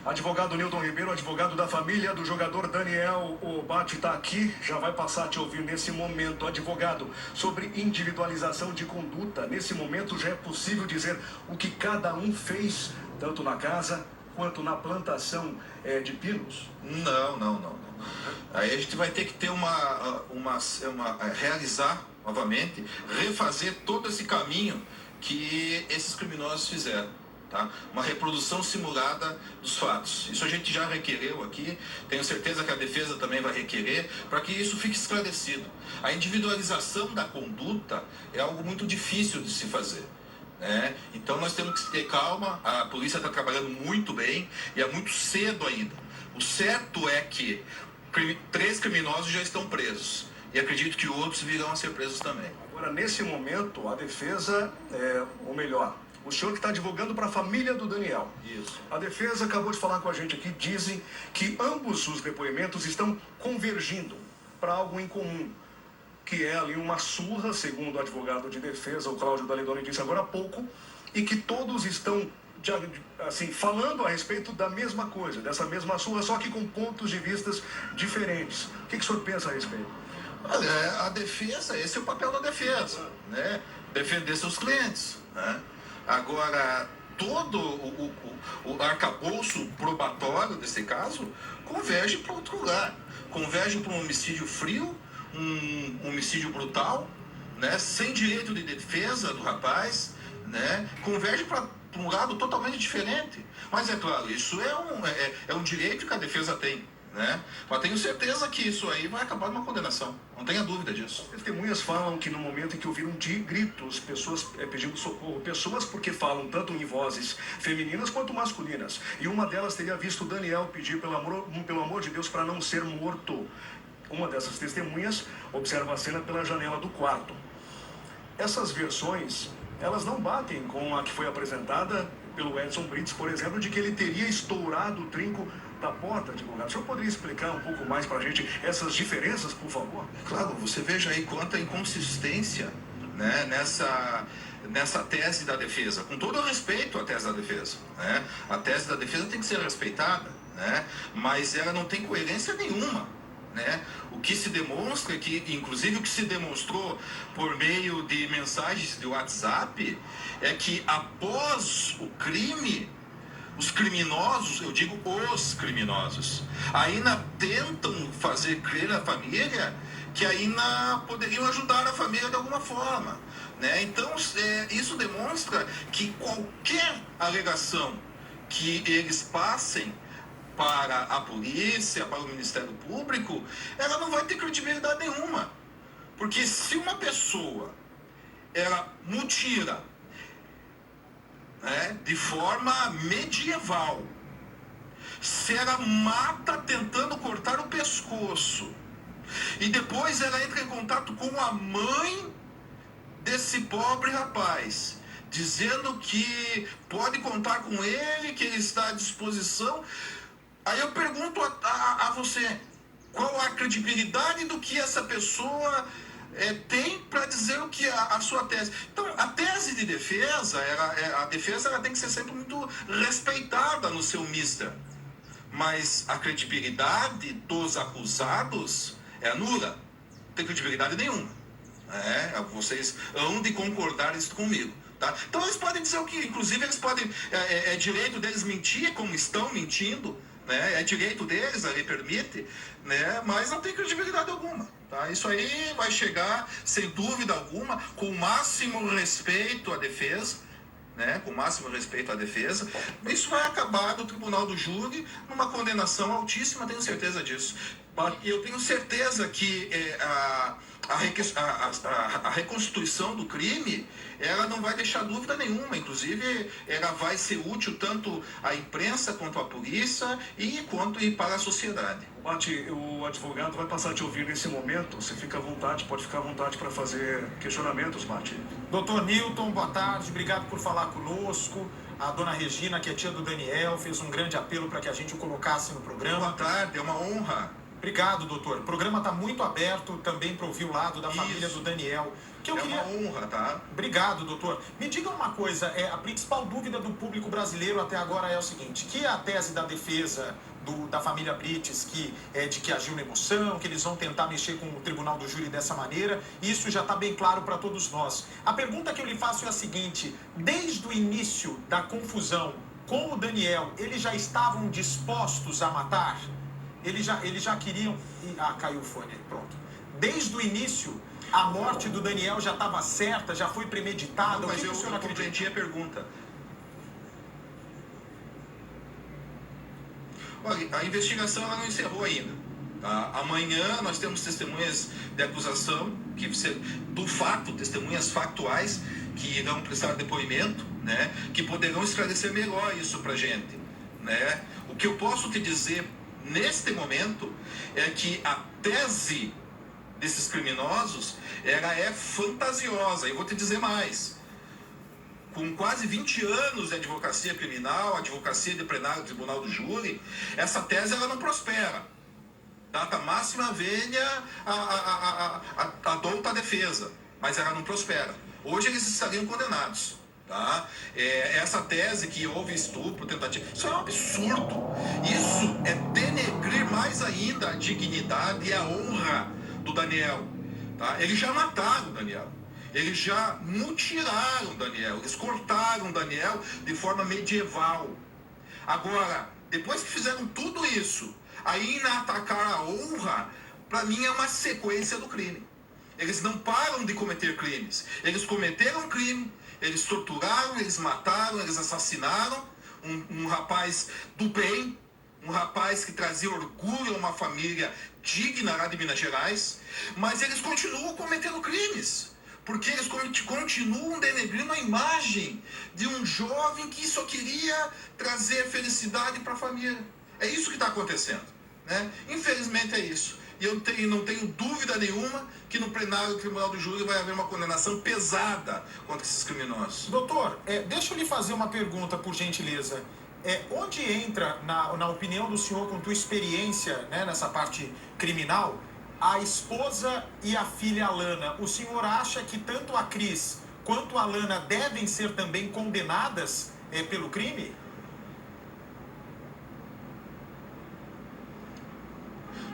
Advogado Nilton Ribeiro, advogado da família do jogador Daniel. O Bate está aqui, já vai passar a te ouvir nesse momento. Advogado, sobre individualização de conduta, nesse momento já é possível dizer o que cada um fez, tanto na casa quanto na plantação de pinos? Não. Aí a gente vai ter que ter realizar novamente, refazer todo esse caminho que esses criminosos fizeram. Tá? Uma reprodução simulada dos fatos. Isso a gente já requereu aqui, tenho certeza que a defesa também vai requerer, para que isso fique esclarecido. A individualização da conduta é algo muito difícil de se fazer, né? Então nós temos que ter calma, a polícia está trabalhando muito bem e é muito cedo ainda. O certo é que 3 criminosos já estão presos e acredito que outros virão a ser presos também. Agora, nesse momento, a defesa, ou melhor, o senhor que está advogando para a família do Daniel. Isso. A defesa acabou de falar com a gente aqui, dizem que ambos os depoimentos estão convergindo para algo em comum, que é ali uma surra, segundo o advogado de defesa, o Cláudio Dalidoni disse agora há pouco, e que todos estão, assim, falando a respeito da mesma coisa, dessa mesma surra, só que com pontos de vistas diferentes. O que o senhor pensa a respeito? Olha, a defesa, esse é o papel da defesa, né? Defender seus clientes, né? Agora, todo o arcabouço probatório desse caso converge para outro lugar. Converge para um homicídio frio, um homicídio brutal, né? Sem direito de defesa do rapaz, né? Converge para um lado totalmente diferente. Mas é claro, isso é um direito que a defesa tem, né? Mas tenho certeza que isso aí vai acabar numa condenação, não tenha dúvida disso. Testemunhas falam que no momento em que ouviram gritos, pessoas pedindo socorro, pessoas porque falam tanto em vozes femininas quanto masculinas, e uma delas teria visto Daniel pedir pelo amor de Deus para não ser morto. Uma dessas testemunhas observa a cena pela janela do quarto. Essas versões, elas não batem com a que foi apresentada pelo Edson Brits, por exemplo, de que ele teria estourado o trinco da porta, advogado. O senhor poderia explicar um pouco mais para a gente essas diferenças, por favor? Claro, você veja aí quanta inconsistência, né, nessa tese da defesa. Com todo o respeito à tese da defesa, né? A tese da defesa tem que ser respeitada, né? Mas ela não tem coerência nenhuma, né? O que se demonstra é que, inclusive o que se demonstrou por meio de mensagens de WhatsApp, é que após o crime, os criminosos, eu digo os criminosos, ainda tentam fazer crer à família que ainda poderiam ajudar a família de alguma forma, né? Então, isso demonstra que qualquer alegação que eles passem para a polícia, para o Ministério Público, ela não vai ter credibilidade nenhuma. Porque se uma pessoa, ela mutila, né, de forma medieval, se ela mata tentando cortar o pescoço, e depois ela entra em contato com a mãe desse pobre rapaz, dizendo que pode contar com ele, que ele está à disposição, aí eu pergunto a você, qual a credibilidade do que essa pessoa tem para dizer o que a sua tese. Então, a tese de defesa, a defesa ela tem que ser sempre muito respeitada no seu mister. Mas a credibilidade dos acusados é nula. Não tem credibilidade nenhuma. Vocês hão de concordar isso comigo. Tá? Então, eles podem dizer o que, inclusive, eles podem. É direito deles mentir, como estão mentindo. Né? É direito deles, a lei permite, né? Mas não tem credibilidade alguma. Tá? Isso aí vai chegar, sem dúvida alguma, com o máximo respeito à defesa, né? Com o máximo respeito à defesa. Isso vai acabar no tribunal do júri numa condenação altíssima, tenho certeza disso. E eu tenho certeza que a reconstituição do crime, ela não vai deixar dúvida nenhuma. Inclusive, ela vai ser útil tanto à imprensa quanto à polícia e para a sociedade. Bate, o advogado vai passar a te ouvir nesse momento. Você fica à vontade, pode ficar à vontade para fazer questionamentos, Bate. Doutor Nilton, boa tarde, obrigado por falar conosco. A dona Regina, que é tia do Daniel, fez um grande apelo para que a gente o colocasse no programa. Boa tarde, é uma honra. Obrigado, doutor. O programa está muito aberto também para ouvir o lado da família do Daniel. Que eu queria... uma honra, tá? Obrigado, doutor. Me diga uma coisa, a principal dúvida do público brasileiro até agora é o seguinte, que a tese da defesa da família Brites, que é de que agiu na emoção, que eles vão tentar mexer com o tribunal do júri dessa maneira, isso já está bem claro para todos nós. A pergunta que eu lhe faço é a seguinte, desde o início da confusão com o Daniel, eles já estavam dispostos a matar? Eles já queriam... caiu o fone, pronto. Desde o início, a morte do Daniel já estava certa, já foi premeditada? Não, mas o senhor acredita? compreendi a pergunta. Olha, a investigação ela não encerrou ainda. Tá? Amanhã nós temos testemunhas de acusação, do fato, testemunhas factuais, que irão prestar depoimento, né, que poderão esclarecer melhor isso pra gente. Né? O que eu posso te dizer neste momento é que a tese desses criminosos ela é fantasiosa. Eu vou te dizer mais. Com quase 20 anos de advocacia criminal, advocacia de plenário do Tribunal do Júri, essa tese ela não prospera. Data máxima venha a douta defesa, mas ela não prospera. Hoje eles estariam condenados. Tá? Essa tese que houve estupro, tentativa, isso é um absurdo. Isso é denegrir mais ainda a dignidade e a honra do Daniel. Tá? Eles já mataram o Daniel. Eles já mutilaram o Daniel. Eles cortaram o Daniel de forma medieval. Agora, depois que fizeram tudo isso, ainda atacar a honra, para mim é uma sequência do crime. Eles não param de cometer crimes. Eles cometeram crime, eles torturaram, eles mataram, eles assassinaram um rapaz do bem, um rapaz que trazia orgulho a uma família digna lá de Minas Gerais, mas eles continuam cometendo crimes, porque eles continuam denegrindo a imagem de um jovem que só queria trazer felicidade para a família. É isso que está acontecendo, né? Infelizmente é isso. E eu não tenho dúvida nenhuma que no plenário do Tribunal do Júri vai haver uma condenação pesada contra esses criminosos. Doutor, deixa eu lhe fazer uma pergunta, por gentileza. Onde entra, na opinião do senhor, com tua experiência, né, nessa parte criminal, a esposa e a filha Alana? O senhor acha que tanto a Cris quanto a Alana devem ser também condenadas pelo crime?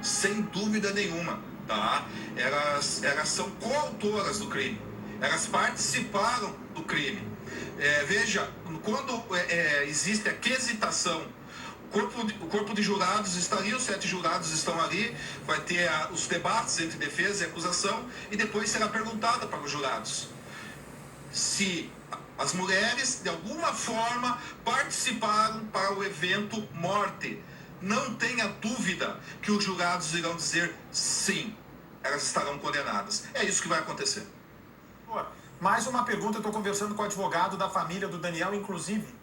Sem dúvida nenhuma, tá? Elas são coautoras do crime. Elas participaram do crime. Veja, quando existe a quesitação, o corpo de jurados está ali, os 7 jurados estão ali, vai ter os debates entre defesa e acusação, e depois será perguntada para os jurados se as mulheres, de alguma forma, participaram para o evento morte. Não tenha dúvida que os jurados irão dizer sim, elas estarão condenadas. É isso que vai acontecer. Mais uma pergunta, eu estou conversando com o advogado da família do Daniel, inclusive.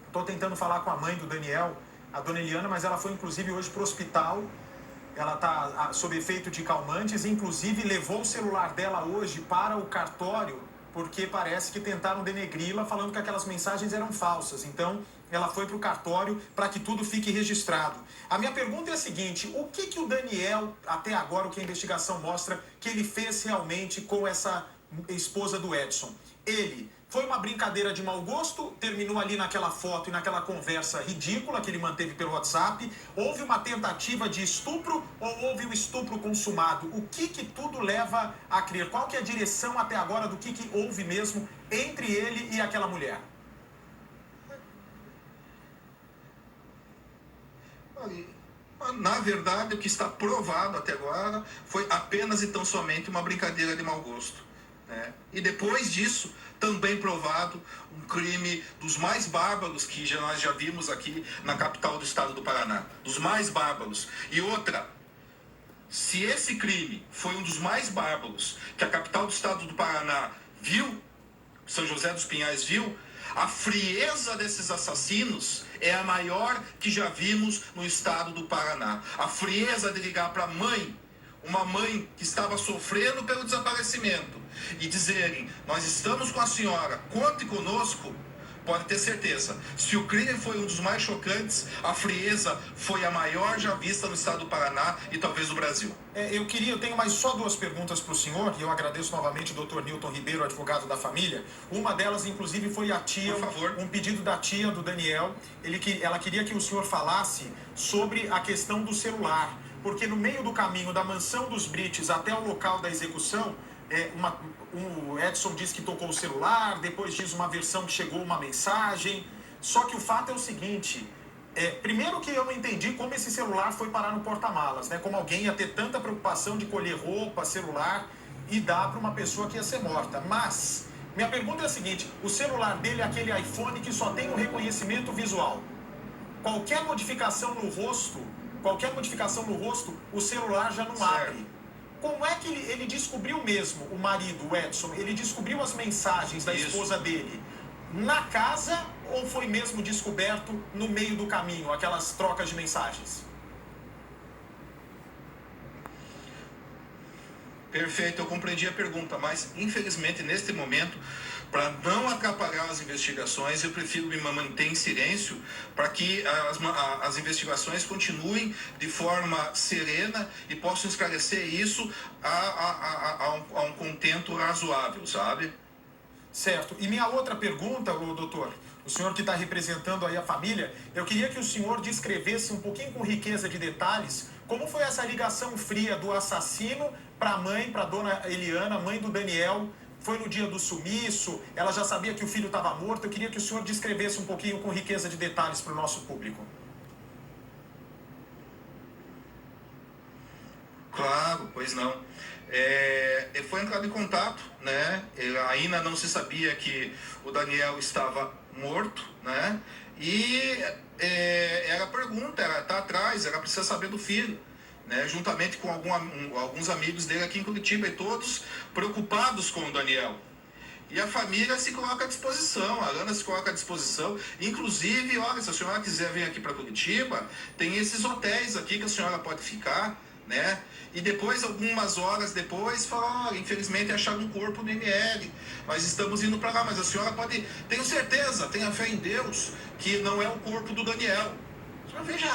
Estou tentando falar com a mãe do Daniel, a dona Eliana, mas ela foi inclusive hoje para o hospital. Ela está sob efeito de calmantes, inclusive levou o celular dela hoje para o cartório, porque parece que tentaram denegri-la, falando que aquelas mensagens eram falsas. Então, ela foi para o cartório para que tudo fique registrado. A minha pergunta é a seguinte, o que o Daniel, até agora, o que a investigação mostra, que ele fez realmente com essa esposa do Edson? Foi uma brincadeira de mau gosto, terminou ali naquela foto e naquela conversa ridícula que ele manteve pelo WhatsApp, houve uma tentativa de estupro ou houve o estupro consumado? O que tudo leva a crer? Qual que é a direção até agora do que houve mesmo entre ele e aquela mulher? Na verdade, o que está provado até agora foi apenas e tão somente uma brincadeira de mau gosto. Né? E depois disso, também provado um crime dos mais bárbaros que nós já vimos aqui na capital do estado do Paraná. Dos mais bárbaros. E outra, se esse crime foi um dos mais bárbaros que a capital do estado do Paraná viu, São José dos Pinhais viu, a frieza desses assassinos é a maior que já vimos no estado do Paraná. A frieza de ligar para a mãe, uma mãe que estava sofrendo pelo desaparecimento, e dizerem, nós estamos com a senhora, conte conosco, pode ter certeza. Se o crime foi um dos mais chocantes, a frieza foi a maior já vista no estado do Paraná e talvez do Brasil. Eu tenho mais só duas perguntas para o senhor, e eu agradeço novamente o Dr. Newton Ribeiro, advogado da família. Uma delas, inclusive, foi a tia, Por favor. um pedido da tia do Daniel. Ela queria que o senhor falasse sobre a questão do celular, porque no meio do caminho da mansão dos Brites até o local da execução, o Edson diz que tocou o celular, depois diz uma versão que chegou uma mensagem. Só que o fato é o seguinte, primeiro que eu não entendi como esse celular foi parar no porta-malas, né? Como alguém ia ter tanta preocupação de colher roupa, celular e dar para uma pessoa que ia ser morta. Mas, minha pergunta é a seguinte, o celular dele é aquele iPhone que só tem o reconhecimento visual. Qualquer modificação no rosto, o celular já não abre. Como é que ele descobriu mesmo, o marido, o Edson, ele descobriu as mensagens da esposa dele na casa ou foi mesmo descoberto no meio do caminho, aquelas trocas de mensagens? Perfeito, eu compreendi a pergunta, mas infelizmente neste momento, para não atrapalhar as investigações, eu prefiro me manter em silêncio para que as investigações continuem de forma serena e possam esclarecer isso a um contento razoável, sabe? Certo. E minha outra pergunta, doutor, o senhor que está representando aí a família, eu queria que o senhor descrevesse um pouquinho com riqueza de detalhes como foi essa ligação fria do assassino para a mãe, para a dona Eliana, mãe do Daniel. Foi no dia do sumiço, ela já sabia que o filho estava morto. Eu queria que o senhor descrevesse um pouquinho com riqueza de detalhes para o nosso público. Claro, pois não. Foi entrado em contato, né? Ainda não se sabia que o Daniel estava morto, né? E ela pergunta, ela está atrás, ela precisa saber do filho, né? Juntamente com alguns amigos dele aqui em Curitiba, e todos preocupados com o Daniel. E a família se coloca à disposição, a Ana se coloca à disposição. Inclusive, olha, se a senhora quiser vir aqui para Curitiba, tem esses hotéis aqui que a senhora pode ficar, né? E depois, algumas horas depois, fala, infelizmente acharam um corpo no ML, mas estamos indo para lá. Mas a senhora pode, tenho certeza, tenha fé em Deus, que não é o corpo do Daniel. A senhora veja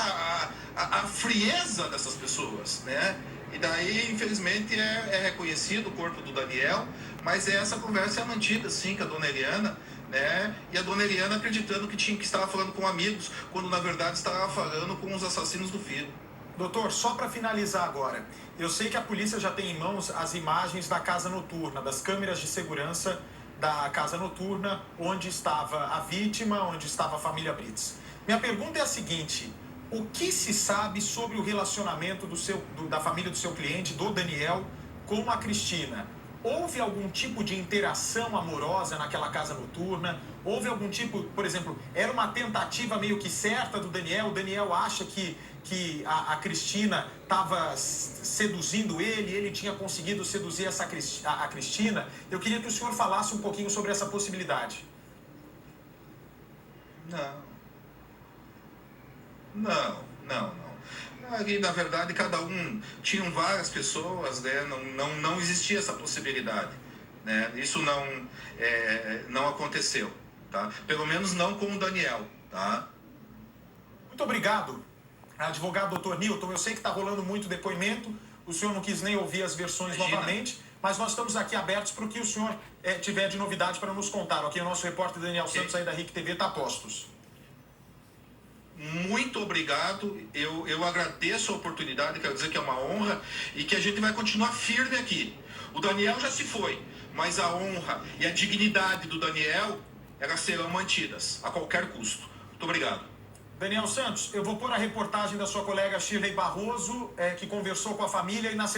a frieza dessas pessoas, né? E daí, infelizmente, é reconhecido o corpo do Daniel, mas essa conversa é mantida, sim, com a dona Eliana, né? E a dona Eliana acreditando que estava falando com amigos, quando na verdade estava falando com os assassinos do filho. Doutor, só para finalizar agora, eu sei que a polícia já tem em mãos as imagens da casa noturna, das câmeras de segurança da casa noturna, onde estava a vítima, onde estava a família Brits. Minha pergunta é a seguinte, o que se sabe sobre o relacionamento da família do seu cliente, do Daniel, com a Cristina? Houve algum tipo de interação amorosa naquela casa noturna? Houve algum tipo, por exemplo, era uma tentativa meio que certa do Daniel? O Daniel acha que a Cristina estava seduzindo ele tinha conseguido seduzir a Cristina? Eu queria que o senhor falasse um pouquinho sobre essa possibilidade. Não. Ali, na verdade, cada um tinham várias pessoas, né? Não existia essa possibilidade, né? Isso não aconteceu, tá? Pelo menos não com o Daniel, tá? Muito obrigado, advogado Dr. Newton. Eu sei que está rolando muito depoimento, o senhor não quis nem ouvir as versões novamente, mas nós estamos aqui abertos para o que o senhor tiver de novidade para nos contar. Ok, o nosso repórter Daniel Santos aí da RIC TV está a postos. Muito obrigado, eu agradeço a oportunidade, quero dizer que é uma honra e que a gente vai continuar firme aqui. O Daniel já se foi, mas a honra e a dignidade do Daniel, elas serão mantidas a qualquer custo. Muito obrigado. Daniel Santos, eu vou pôr a reportagem da sua colega Shirley Barroso, que conversou com a família, e na